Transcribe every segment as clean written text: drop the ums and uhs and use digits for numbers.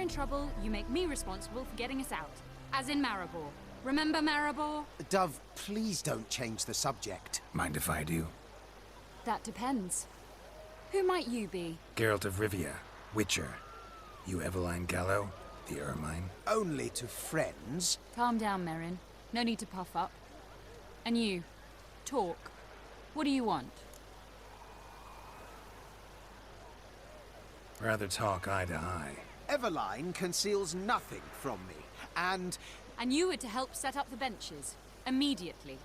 in trouble, you make me responsible for getting us out. As in Maribor. Remember Maribor? Dove, please don't change the subject. Mind if I do? That depends. Who might you be? Geralt of Rivia, Witcher. You Eveline Gallo, the Ermine. Only to friends. Calm down, Merrin. No need to puff up. And you, talk. What do you want? Rather talk eye to eye. Eveline conceals nothing from me, and... And you were to help set up the benches. Immediately.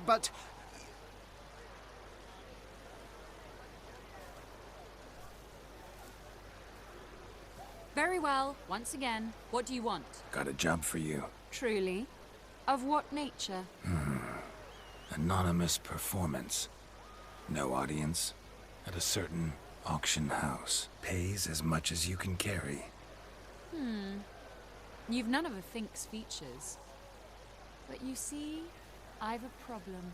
But... Very well. Once again, what do you want? Got a job for you. Truly? Of what nature? Anonymous performance. No audience. At a certain auction house. Pays as much as you can carry. You've none of a Fink's features. But you see, I've a problem.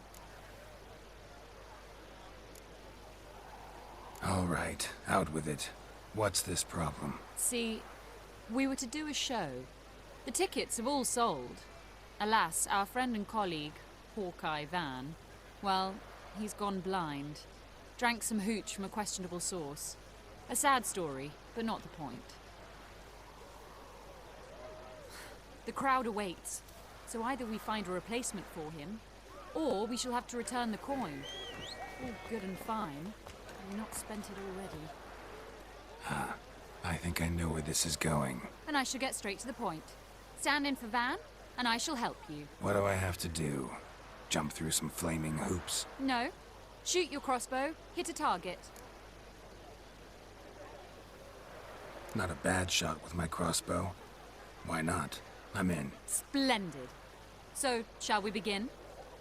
All right, out with it. What's this problem? See, we were to do a show. The tickets have all sold. Alas, our friend and colleague, Hawkeye Van, well, he's gone blind. Drank some hooch from a questionable source. A sad story, but not the point. The crowd awaits, so either we find a replacement for him, or we shall have to return the coin. All good and fine, but we've not spent it already. I think I know where this is going. And I shall get straight to the point. Stand in for Van, and I shall help you. What do I have to do? Jump through some flaming hoops? No. Shoot your crossbow, hit a target. Not a bad shot with my crossbow. Why not? I'm in. Splendid. So, shall we begin?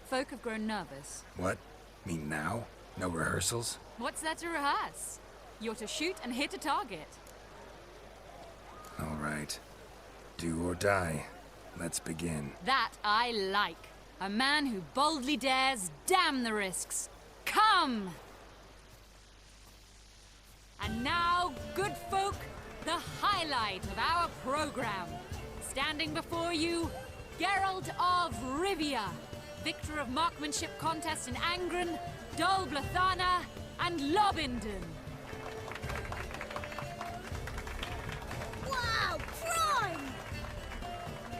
Folk have grown nervous. What? Mean now? No rehearsals? What's there to rehearse? You're to shoot and hit a target. All right. Do or die. Let's begin. That I like. A man who boldly dares, damn the risks. Come! And now, good folk, the highlight of our program. Standing before you, Geralt of Rivia, victor of marksmanship contests in Angren, Dol Blathana, and Lobindon. Wow, prime!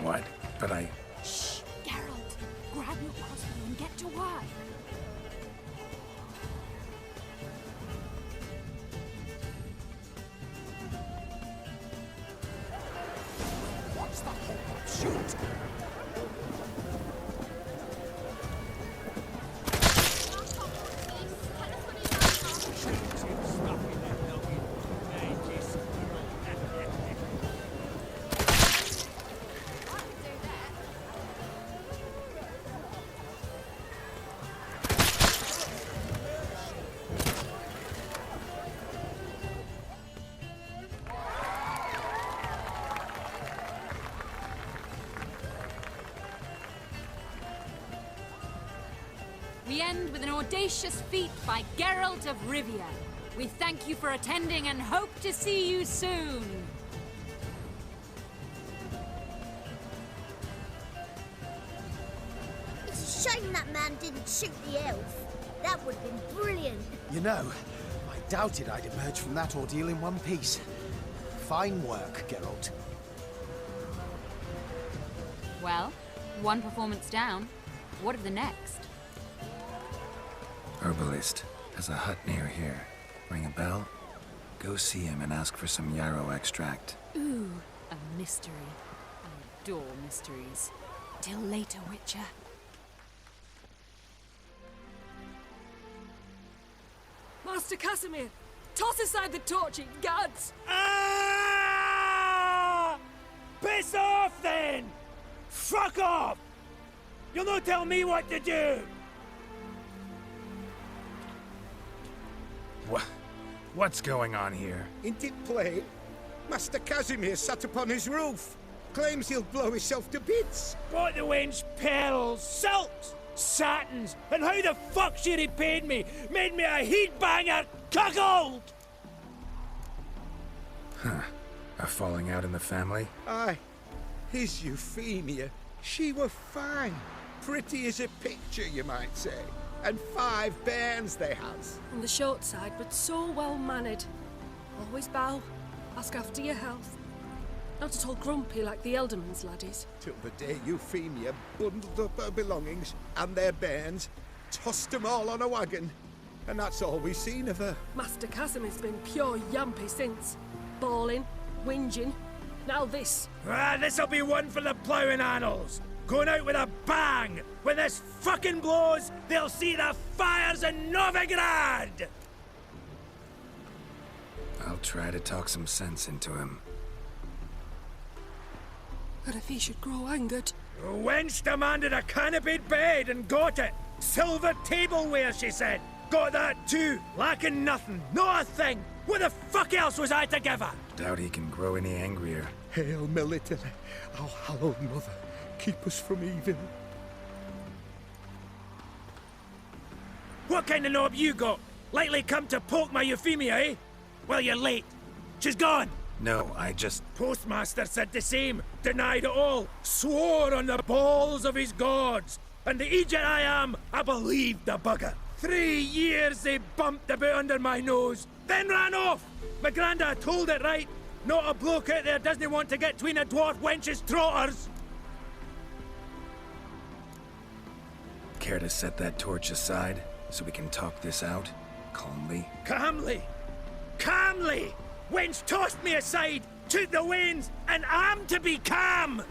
What? But I... Shh, Geralt, grab your crossbow and get to work. What's the hold-up? Shoot! We end with an audacious feat by Geralt of Rivia. We thank you for attending and hope to see you soon. It's a shame that man didn't shoot the elf. That would have been brilliant. You know, I doubted I'd emerge from that ordeal in one piece. Fine work, Geralt. Well, one performance down. What of the next? Herbalist. Has a hut near here. Ring a bell? Go see him and ask for some yarrow extract. Ooh, a mystery. I adore mysteries. Till later, Witcher. Master Casimir, toss aside the torch, it gods! Ah! Piss off then! Fuck off! You'll not tell me what to do! What's going on here? Ain't it plain? Master Casimir sat upon his roof. Claims he'll blow himself to bits. Bought the wench pearls, silks, satins, and how the fuck she repaid me? Made me a heat banger cuckold! A falling out in the family? Aye. His Euphemia. She were fine. Pretty as a picture, you might say. And 5 bairns they has. On the short side, but so well-mannered. Always bow, ask after your health. Not at all grumpy like the Elderman's laddies. Till the day Euphemia bundled up her belongings and their bairns, tossed 'em all on a wagon. And that's all we've seen of her. Master Casimir's been pure yampy since. Bawling, whinging, now this. Ah, this'll be one for the ploughing annals. Going out with a bang! When this fucking blows, they'll see the fires in Novigrad! I'll try to talk some sense into him. But if he should grow angered... The wench demanded a canopied bed and got it. Silver tableware, she said. Got that too. Lacking nothing. Not a thing. What the fuck else was I to give her? Doubt he can grow any angrier. Hail Military, our hallowed mother, keep us from evil. What kind of knob you got? Likely come to poke my Euphemia, eh? Well, you're late. She's gone. No, I just... Postmaster said the same. Denied it all. Swore on the balls of his gods. And the idiot I am, I believed the bugger. 3 years they bumped about under my nose, then ran off. My granda told it right. Not a bloke out there doesn't want to get between a dwarf wench's trotters. Care to set that torch aside so we can talk this out? Calmly? Calmly. Calmly! Wench tossed me aside, took the reins, and I'm to be calm.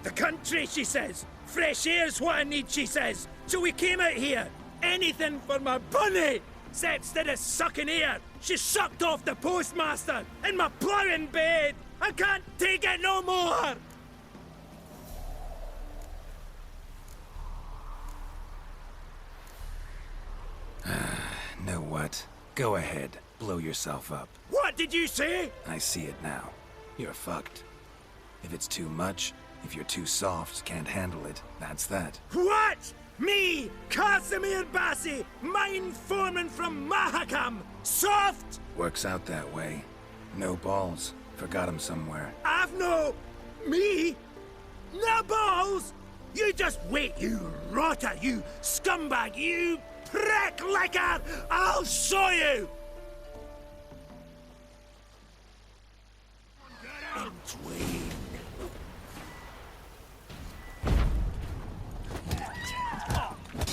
The country, she says. Fresh air's what I need, she says. So we came out here. Anything for my bunny! Said instead of sucking air, she sucked off the postmaster in my ploughing bed. I can't take it no more! Know what? Go ahead. Blow yourself up. What did you say? I see it now. You're fucked. If it's too much, if you're too soft, can't handle it, that's that. What? Me, Casimir Bassi, mine foreman from Mahakam, soft? Works out that way. No balls. Forgot 'em somewhere. I've no... Me? No balls? You just wait, you rotter, you scumbag, you prick licker! I'll show you! Entry.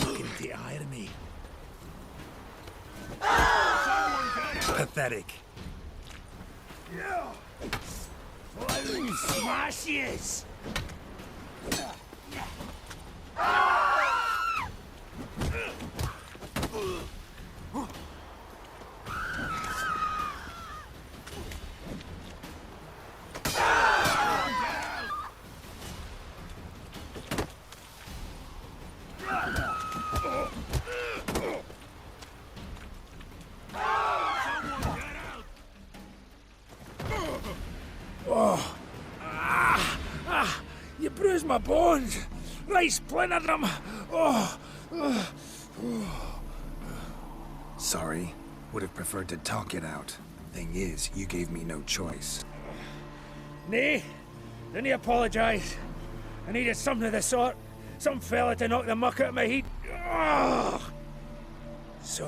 Looking to irony. Pathetic. Flying smashes! You bruised my bones. Right splintered them. Sorry. Would have preferred to talk it out. Thing is, you gave me no choice. Nay, didn't apologise. I needed something of the sort. Some fella to knock the muck out of my head. So,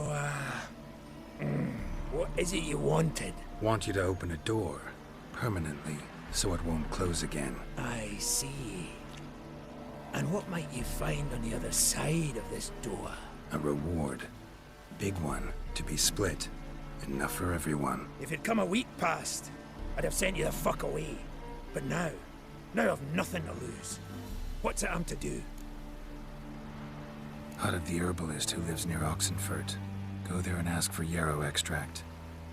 what is it you wanted? Want you to open a door. Permanently. So it won't close again. I see. And what might you find on the other side of this door? A reward. Big one. To be split. Enough for everyone. If it'd come a week past, I'd have sent you the fuck away. But now I've nothing to lose. What's it I'm to do? Hut of the herbalist who lives near Oxenfurt. Go there and ask for yarrow extract.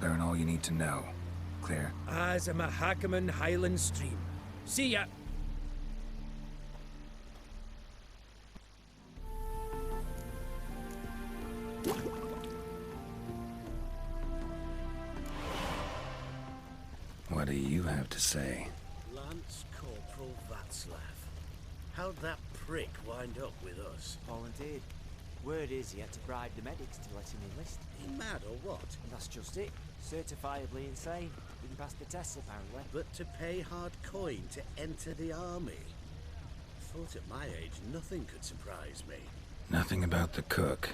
Learn all you need to know. Clear? As a Mahakaman Highland Stream. See ya! What do you have to say? Lance Corporal Václav. How'd that prick wind up with us? Volunteered. Word is he had to bribe the medics to let him enlist. He mad or what? And that's just it. Certifiably insane. didn't pass the test, apparently. But to pay hard coin to enter the army? Thought at my age nothing could surprise me. Nothing about the cook.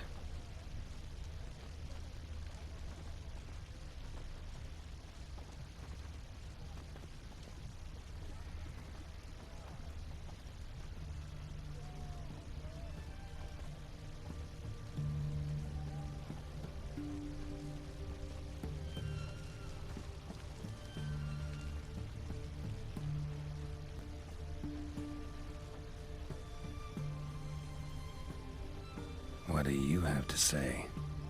What do you have to say?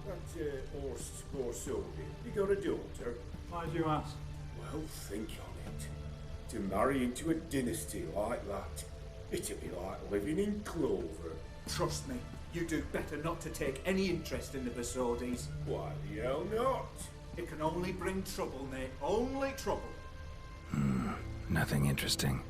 That horse more so. You got a daughter? Why do you ask? Well, think on it. To marry into a dynasty like that, it'd be like living in clover. Trust me, you do better not to take any interest in the Basodis. Why the hell not? It can only bring trouble, mate. Only trouble. Nothing interesting.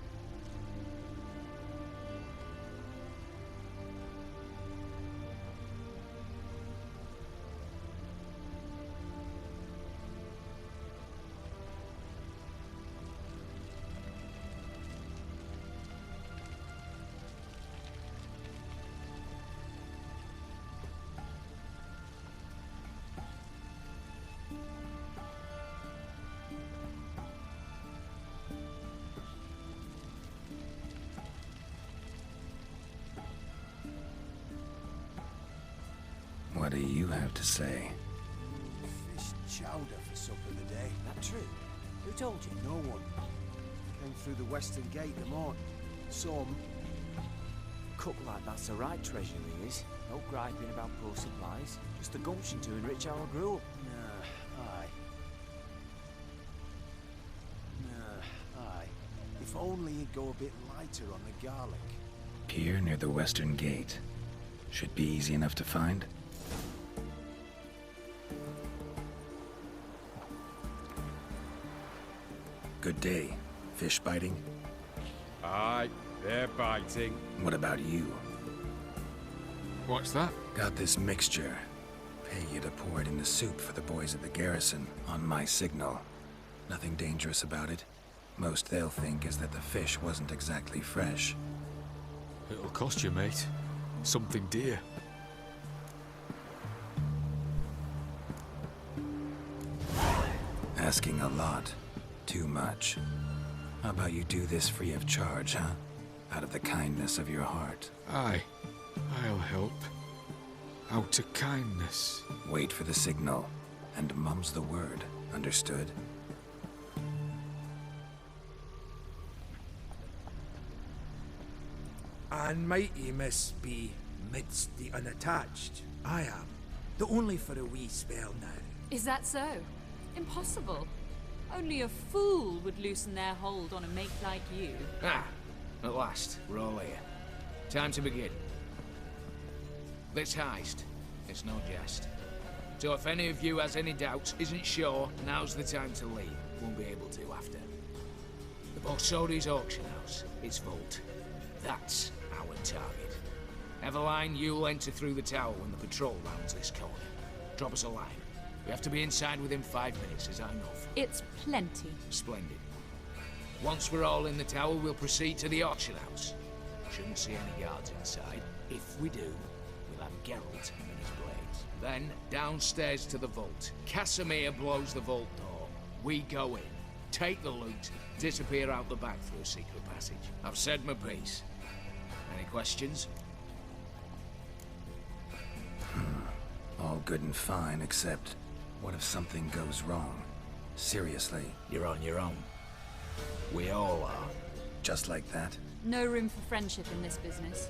What do you have to say? Fish chowder for supper today. That true? Who told you? No one. Came through the western gate the morning. Some. Cook like that's the right treasure he is. No griping about poor supplies. Just the gumption to enrich our gruel. Aye. If only you'd go a bit lighter on the garlic. Pier near the western gate. Should be easy enough to find. Good day. Fish biting? Aye, they're biting. What about you? What's that? Got this mixture. Pay you to pour it in the soup for the boys at the garrison, on my signal. Nothing dangerous about it. Most they'll think is that the fish wasn't exactly fresh. It'll cost you, mate. Something dear. Asking a lot. Too much. How about you do this free of charge, huh? Out of the kindness of your heart. Aye, I'll help. Out of kindness. Wait for the signal, and mum's the word. Understood? And mighty miss be midst the unattached. I am. Though only for a wee spell now. Is that so? Impossible. Only a fool would loosen their hold on a mate like you. Ah, at last, we're all here. Time to begin. This heist, it's no jest. So if any of you has any doubts, isn't sure, now's the time to leave. Won't be able to after. The Borsodi's auction house, its vault. That's our target. Eveline, you'll enter through the tower when the patrol rounds this corner. Drop us a line. We have to be inside within 5 minutes, is that enough? It's plenty. Splendid. Once we're all in the tower, we'll proceed to the auction house. Shouldn't see any guards inside. If we do, we'll have Geralt and his blades. Then, downstairs to the vault. Casimir blows the vault door. We go in, take the loot, disappear out the back through a secret passage. I've said my piece. Any questions? All good and fine, except what if something goes wrong? Seriously. You're on your own. We all are. Just like that? No room for friendship in this business.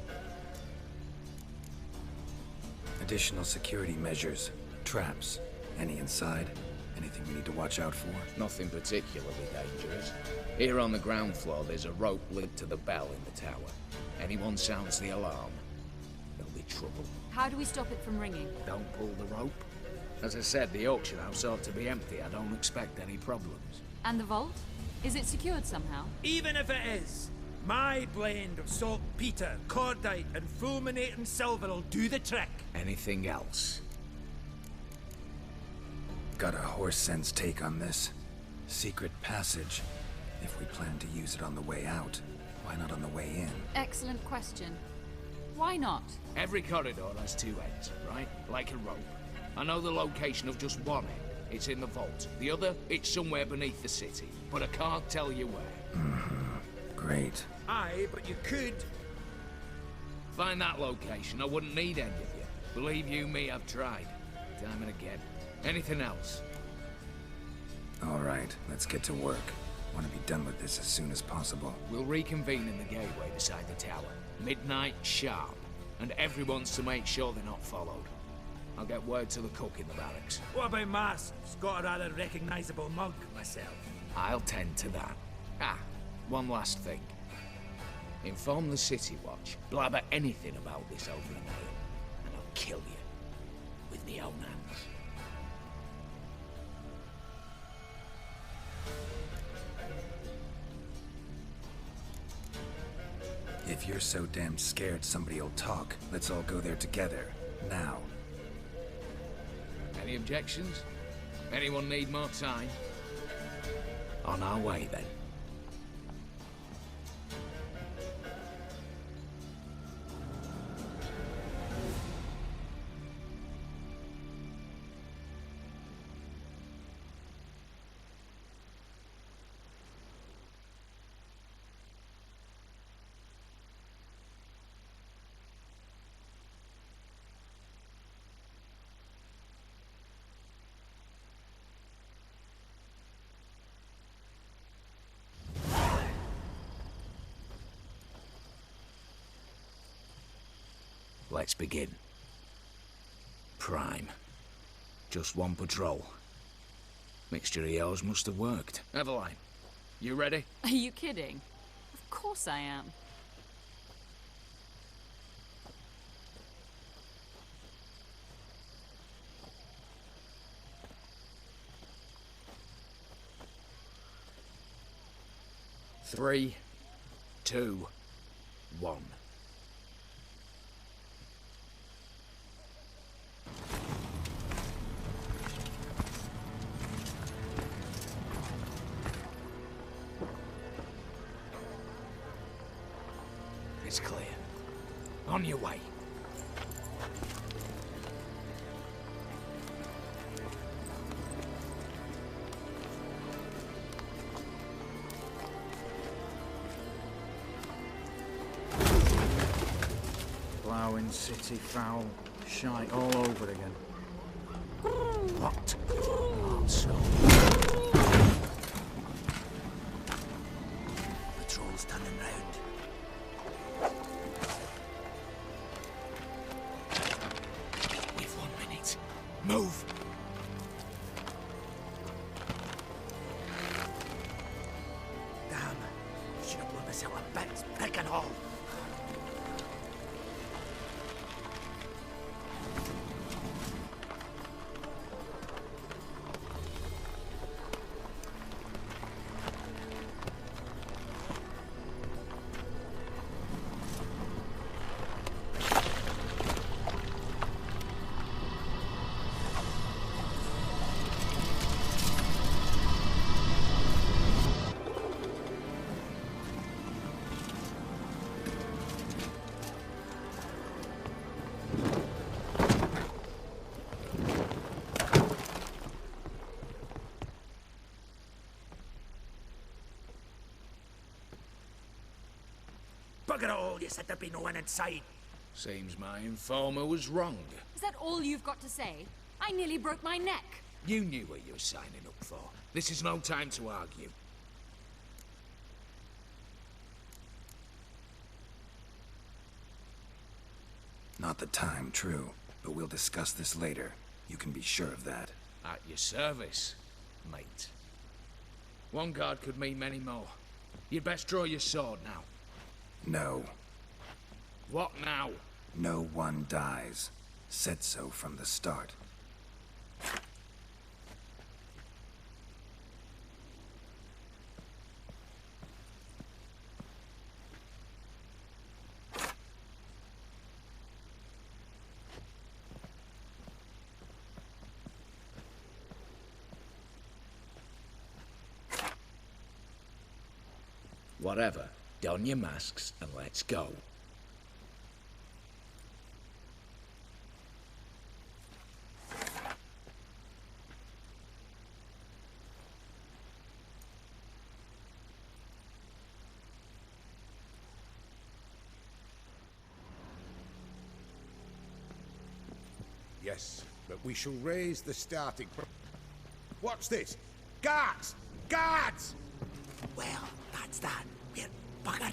Additional security measures. Traps. Any inside? Anything we need to watch out for? Nothing particularly dangerous. Here on the ground floor, there's a rope linked to the bell in the tower. Anyone sounds the alarm, there'll be trouble. How do we stop it from ringing? Don't pull the rope. As I said, the auction house ought to be empty. I don't expect any problems. And the vault? Is it secured somehow? Even if it is, my blend of saltpeter, cordite, and fulminating silver will do the trick. Anything else? Got a horse sense take on this. Secret passage. If we plan to use it on the way out, why not on the way in? Excellent question. Why not? Every corridor has two ends, right? Like a rope. I know the location of just one end. It's in the vault. The other, it's somewhere beneath the city. But I can't tell you where. Great. Aye, but you could. Find that location, I wouldn't need any of you. Believe you me, I've tried. Time and again. Anything else? All right, let's get to work. Want to be done with this as soon as possible. We'll reconvene in the gateway beside the tower. Midnight sharp. And everyone's to make sure they're not followed. I'll get word to the cook in the barracks. What about Mars? He's got a rather recognisable mug myself. I'll tend to that. Ah, one last thing. Inform the City Watch. Blabber anything about this over a mail, and I'll kill you. With me own hands. If you're so damn scared somebody'll talk, let's all go there together. Now. Any objections? Anyone need more time? On our way, then. Let's begin. Prime. Just one patrol. Mixture of yours must have worked. Eveline, you ready? Are you kidding? Of course I am. Three, two, one. It's clear. On your way. Ploughing, city foul, shite all over again. What? Oh, so. Patrol's turning round. We've 1 minute. Move! Damn. Should have blown myself a bit. Pick and haul. Bugger it all, you said there'd be no one inside. Seems my informer was wrong. Is that all you've got to say? I nearly broke my neck. You knew what you were signing up for. This is no time to argue. Not the time, true. But we'll discuss this later. You can be sure of that. At your service, mate. One guard could mean many more. You'd best draw your sword now. No. What now? No one dies. Said so from the start. Whatever, don your masks and let's go. Yes, but we shall raise the starting... What's this? Guards! Guards! Well, that's that. We're buggered.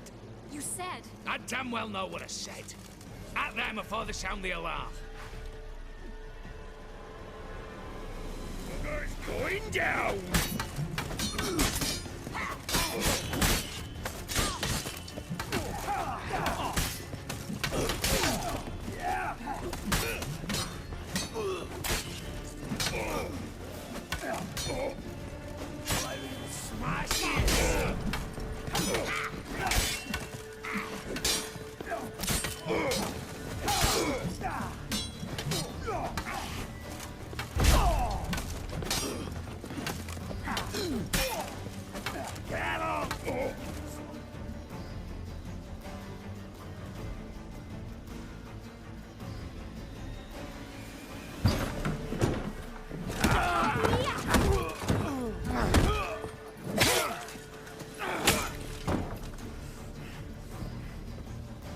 You said... I damn well know what I said. At them before they sound the alarm. Bugger's going down!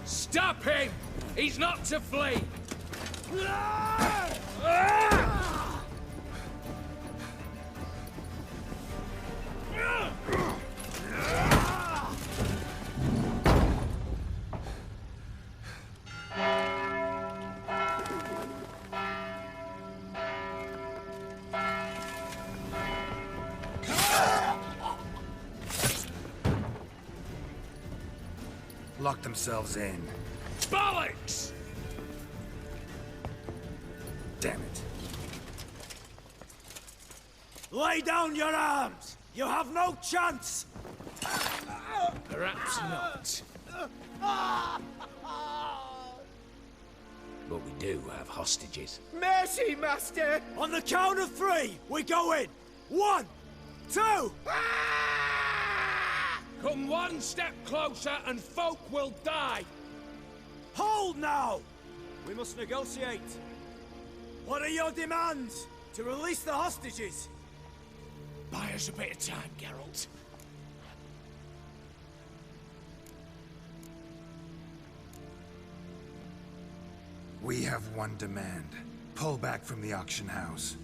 Stop him! He's not to flee! Lock themselves in. Bollocks! Damn it. Lay down your arms! You have no chance! Perhaps not. But we do have hostages. Mercy, Master! On the count of 3, we go in! 1, 2! Come one step closer and folk will die! Hold now! We must negotiate. What are your demands? To release the hostages? Buy us a bit of time, Geralt. We have one demand. Pull back from the auction house.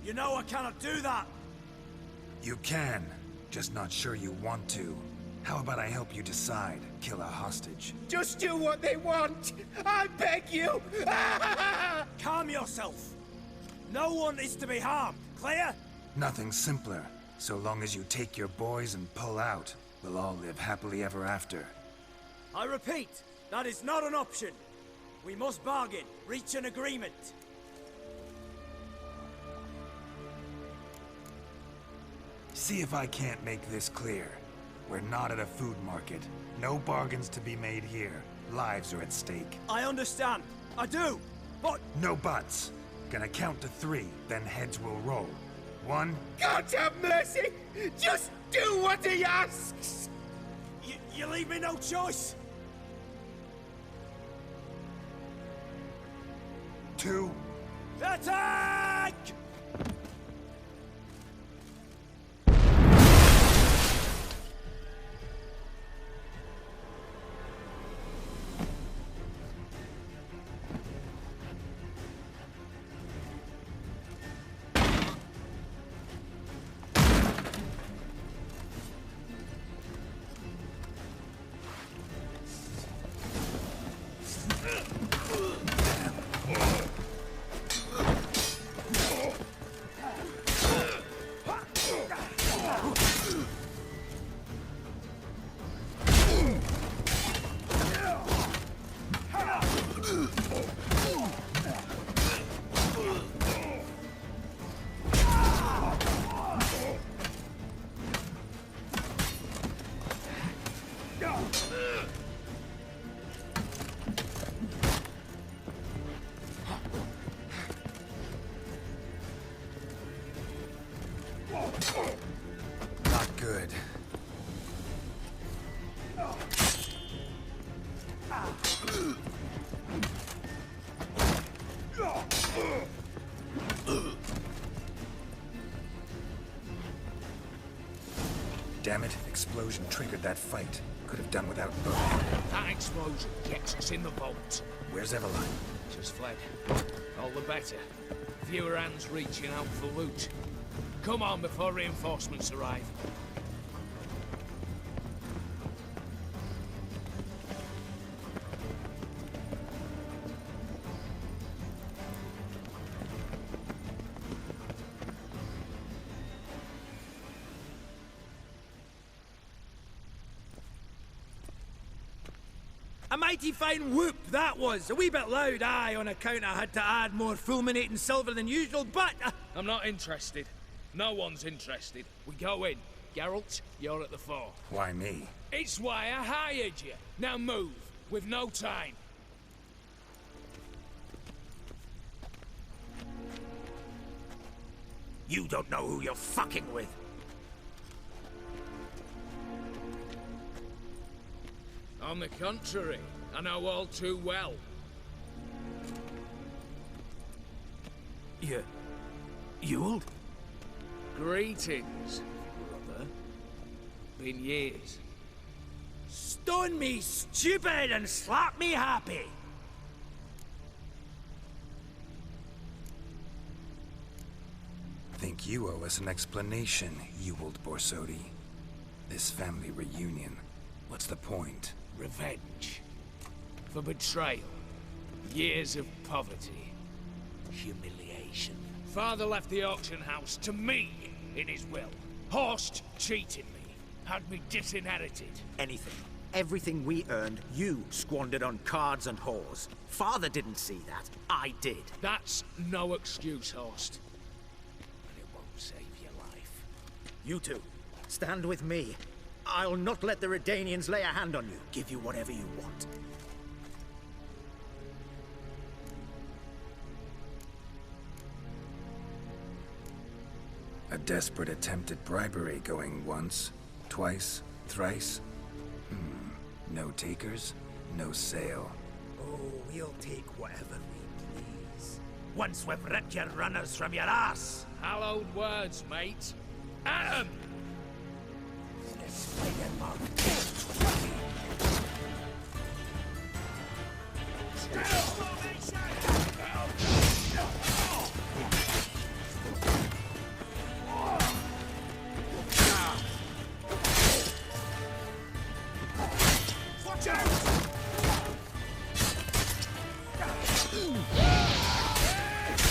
You know I cannot do that! You can, just not sure you want to. How about I help you decide? Kill a hostage. Just do what they want! I beg you! Calm yourself! No one is to be harmed, clear? Nothing simpler. So long as you take your boys and pull out, we'll all live happily ever after. I repeat, that is not an option. We must bargain, reach an agreement. See if I can't make this clear. We're not at a food market. No bargains to be made here. Lives are at stake. I understand. I do. But... No buts. Gonna count to 3, then heads will roll. 1... God have mercy! Just do what he asks! You leave me no choice. 2... Attack! damn it. Explosion triggered that fight. Could have done without both. That explosion gets us in the vault. Where's Eveline? Just fled. All the better. Fewer hands reaching out for loot. Come on before reinforcements arrive. A mighty fine whoop that was. A wee bit loud, aye, on account I had to add more fulminating silver than usual, but... I'm not interested. No one's interested. We go in. Geralt, you're at the fore. Why me? It's why I hired you. Now move. We've no time. You don't know who you're fucking with. On the contrary, I know all too well. You old? Greetings, brother. Been years. Stone me stupid and slap me happy. Think you owe us an explanation, you old Borsodi. This family reunion. What's the point? Revenge. For betrayal. Years of poverty. Humiliation. Father left the auction house to me in his will. Horst cheated me. Had me disinherited. Anything. Everything we earned, you squandered on cards and whores. Father didn't see that. I did. That's no excuse, Horst. And it won't save your life. You two, stand with me. I'll not let the Redanians lay a hand on you. Give you whatever you want. A desperate attempt at bribery going once, twice, thrice. No takers, no sale. Oh, we'll take whatever we please. Once we've ripped your runners from your ass. Hallowed words, mate. At 'em! Watch out!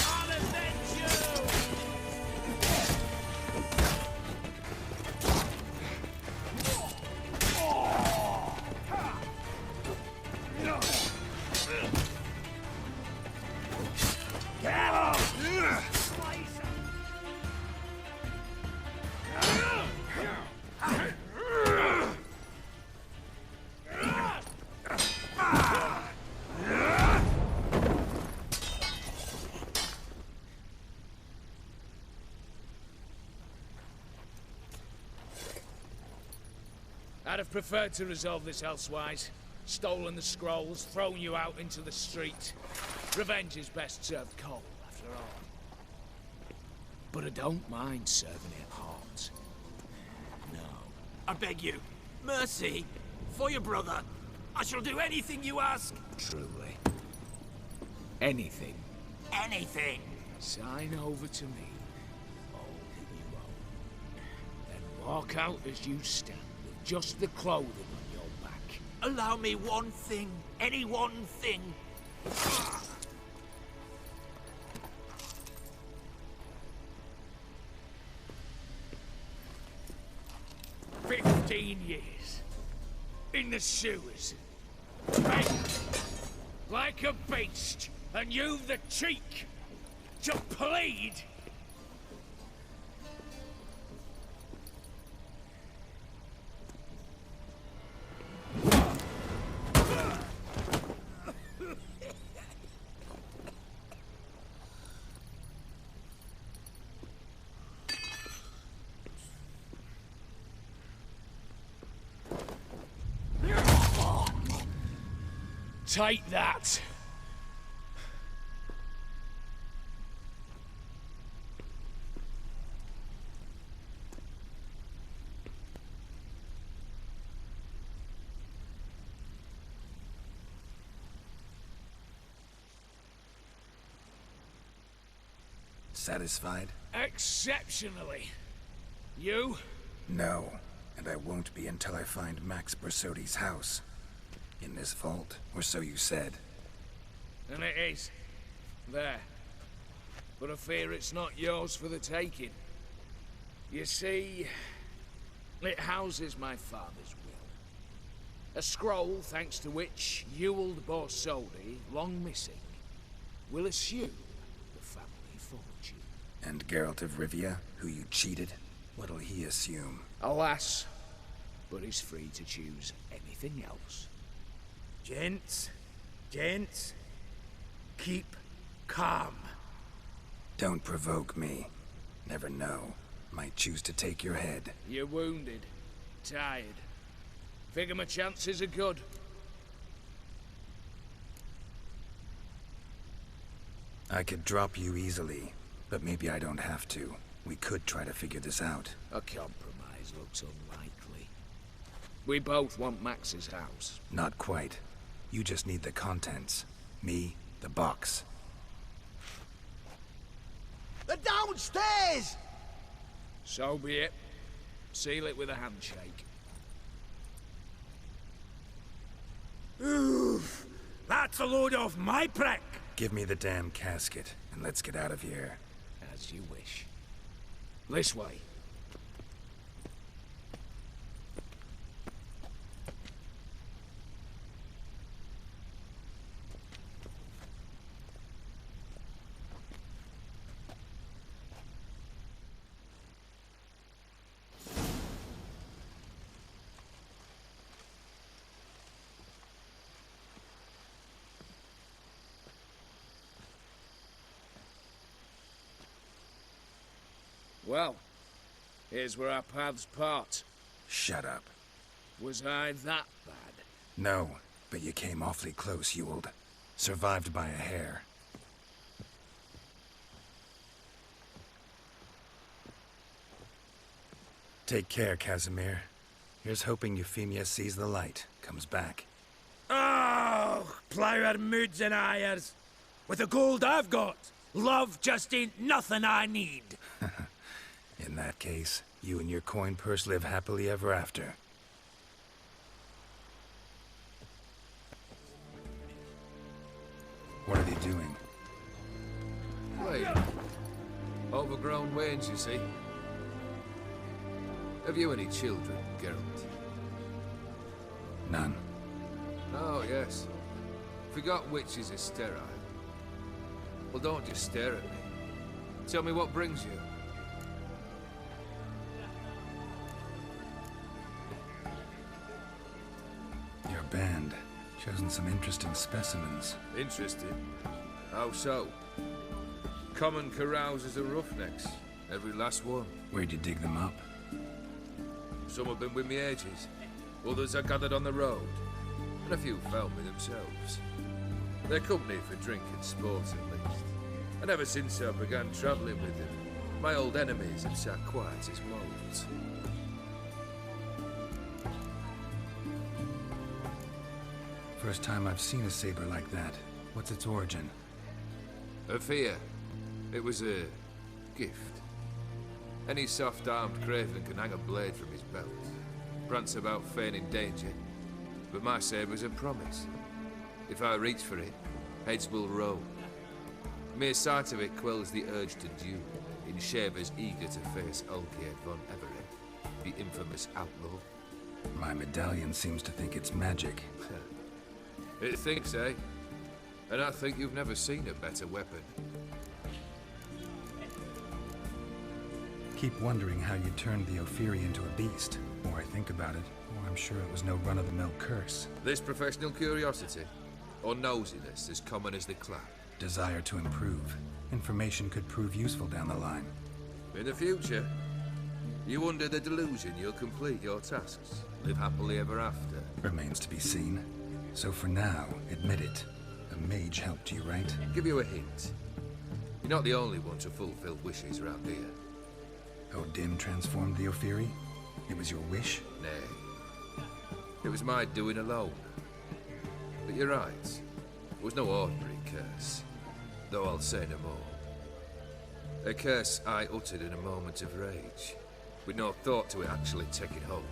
I'll avenge you! I'd have preferred to resolve this elsewise. Stolen the scrolls, thrown you out into the street. Revenge is best served cold, after all. But I don't mind serving it hot. No. I beg you, mercy, for your brother. I shall do anything you ask. Truly. Anything. Anything. Sign over to me all that you own. Then walk out as you stand, with just the clothing on your back. Allow me one thing. Any one thing. 15 years. In the sewers. Begging. Like a beast. And you've the cheek to plead. Take that. Satisfied? Exceptionally. You? No, and I won't be until I find Max Bersodi's house. In this vault, or so you said. And it is. There. But I fear it's not yours for the taking. You see, it houses my father's will. A scroll thanks to which Ewald Borsodi, long missing, will assume the family fortune. And Geralt of Rivia, who you cheated, what'll he assume? Alas, but he's free to choose anything else. Gents, keep calm. Don't provoke me. Never know. Might choose to take your head. You're wounded, tired. Figure my chances are good. I could drop you easily, but maybe I don't have to. We could try to figure this out. A compromise looks unlikely. We both want Max's house. Not quite. You just need the contents. Me, the box. They're downstairs! So be it. Seal it with a handshake. Oof! That's a load off my prick! Give me the damn casket, and let's get out of here. As you wish. This way. Well, here's where our paths part. Shut up. Was I that bad? No, but you came awfully close, Ewald. Survived by a hair. Take care, Casimir. Here's hoping Euphemia sees the light, comes back. Oh, plough moods and ires. With the gold I've got, love just ain't nothing I need. In that case, you and your coin purse live happily ever after. What are they doing? Wait. Overgrown wains, you see. Have you any children, Geralt? None. Oh, yes. Forgot witches are sterile. Well, don't just stare at me. Tell me what brings you. Your band. Chosen some interesting specimens. Interested? How so? Common carousers are roughnecks. Every last one. Where'd you dig them up? Some have been with me ages. Others I gathered on the road. And a few found me themselves. They're company for drink and sport, at least. And ever since I began travelling with them, my old enemies have sat quiet as moles. First time I've seen a saber like that. What's its origin? A fear. It was a gift. Any soft-armed craven can hang a blade from his belt. Prance about feigning danger. But my saber's a promise. If I reach for it, heads will roll. Mere sight of it quells the urge to duel, in shavers eager to face Ulkiad von Everett, the infamous outlaw. My medallion seems to think it's magic. It thinks, eh? And I think you've never seen a better weapon. Keep wondering how you turned the Ophiri into a beast. The more I think about it, the more I'm sure it was no run-of-the-mill curse. This professional curiosity, or nosiness as common as the clap? Desire to improve. Information could prove useful down the line. In the future, you under the delusion you'll complete your tasks, live happily ever after. Remains to be seen. So for now, admit it. A mage helped you, right? Give you a hint. You're not the only one to fulfill wishes around here. Odin transformed the Ophiri? It was your wish? Nay. It was my doing alone. But you're right. It was no ordinary curse. Though I'll say no more. A curse I uttered in a moment of rage, with no thought to it actually taking hold.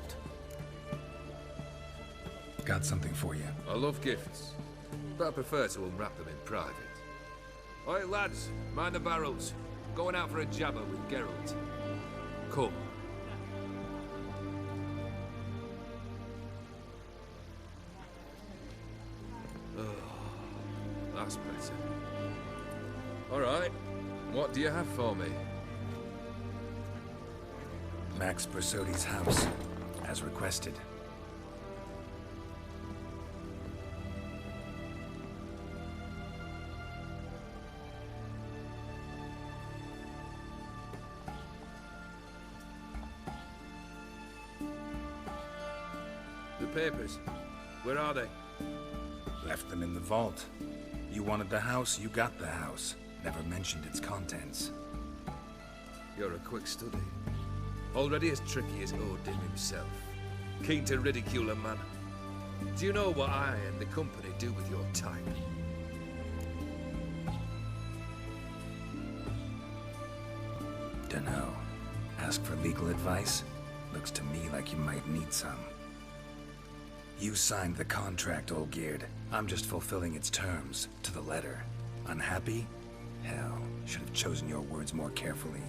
Got something for you. I love gifts, but I prefer to unwrap them in private. Oi, lads, mind the barrels. Going out for a jabber with Geralt. Come. Oh, that's better. All right, what do you have for me? Max Bersodi's house, as requested. The papers, where are they? Left them in the vault. You wanted the house, you got the house. Never mentioned its contents. You're a quick study. Already as tricky as Odin himself. Keen to ridicule a man. Do you know what I and the company do with your time? Dunno. Ask for legal advice? Looks to me like you might need some. You signed the contract, Olgierd. I'm just fulfilling its terms, to the letter. Unhappy? Hell, should have chosen your words more carefully.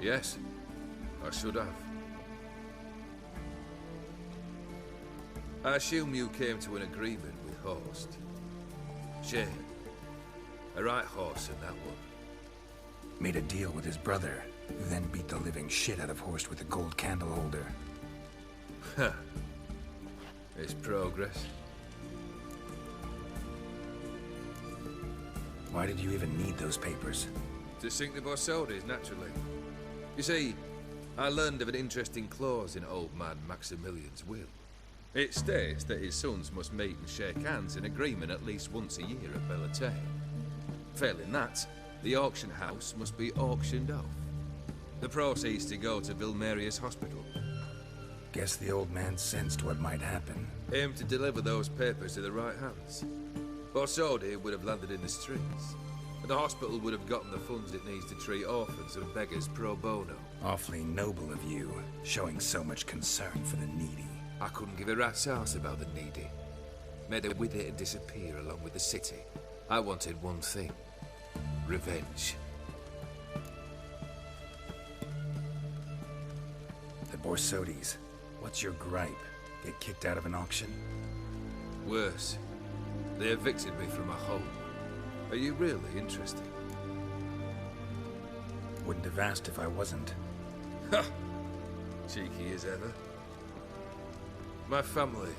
Yes, I should have. I assume you came to an agreement with Horst. Shame. A right horse in that one. Made a deal with his brother, who then beat the living shit out of Horst with a gold candle holder. Huh. It's progress. Why did you even need those papers? To sink the Borsodis, naturally. You see, I learned of an interesting clause in old man Maximilian's will. It states that his sons must meet and shake hands in agreement at least once a year at Bellatane. Failing that, the auction house must be auctioned off. The proceeds to go to Vilmeria's hospital. Guess the old man sensed what might happen. Aimed to deliver those papers to the right hands. Borsodi would have landed in the streets, and the hospital would have gotten the funds it needs to treat orphans and beggars pro bono. Awfully noble of you, showing so much concern for the needy. I couldn't give a rat's ass about the needy. Made her with it and disappear along with the city. I wanted one thing. Revenge. The Borsodis. What's your gripe? Get kicked out of an auction? Worse. They evicted me from my home. Are you really interested? Wouldn't have asked if I wasn't. Ha! Cheeky as ever. My family,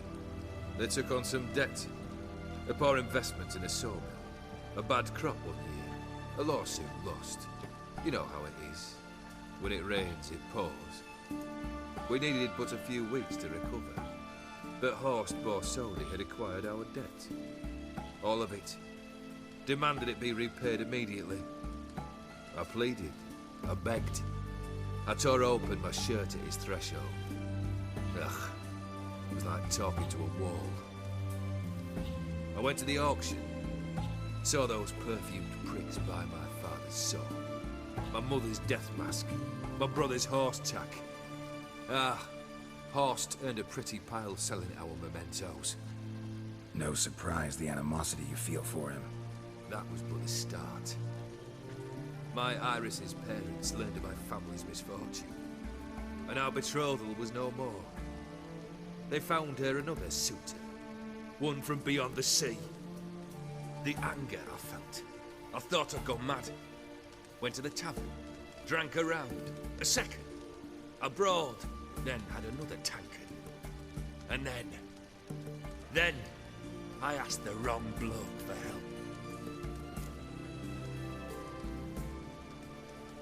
they took on some debt. A poor investment in a sawmill. A bad crop one year. A lawsuit lost. You know how it is. When it rains, it pours. We needed but a few weeks to recover. But Horst Borsodi had acquired our debt. All of it. Demanded it be repaid immediately. I pleaded. I begged. I tore open my shirt at his threshold. Ugh. It was like talking to a wall. I went to the auction. Saw those perfumed pricks by my father's saw. My mother's death mask. My brother's horse tack. Ah, Horst earned a pretty pile selling our mementos. No surprise the animosity you feel for him. That was but the start. My Iris's parents learned of my family's misfortune, and our betrothal was no more. They found her another suitor, one from beyond the sea. The anger I felt. I thought I'd gone mad. Went to the tavern, drank a round, a second, abroad, then had another tankard. And then I asked the wrong bloke for help.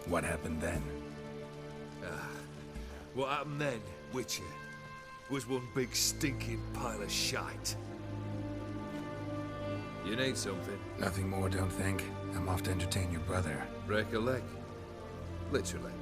What happened then? What happened then, Witcher, was one big stinking pile of shite. You need something? Nothing more, don't think. I'm off to entertain your brother. Break a leg? Literally.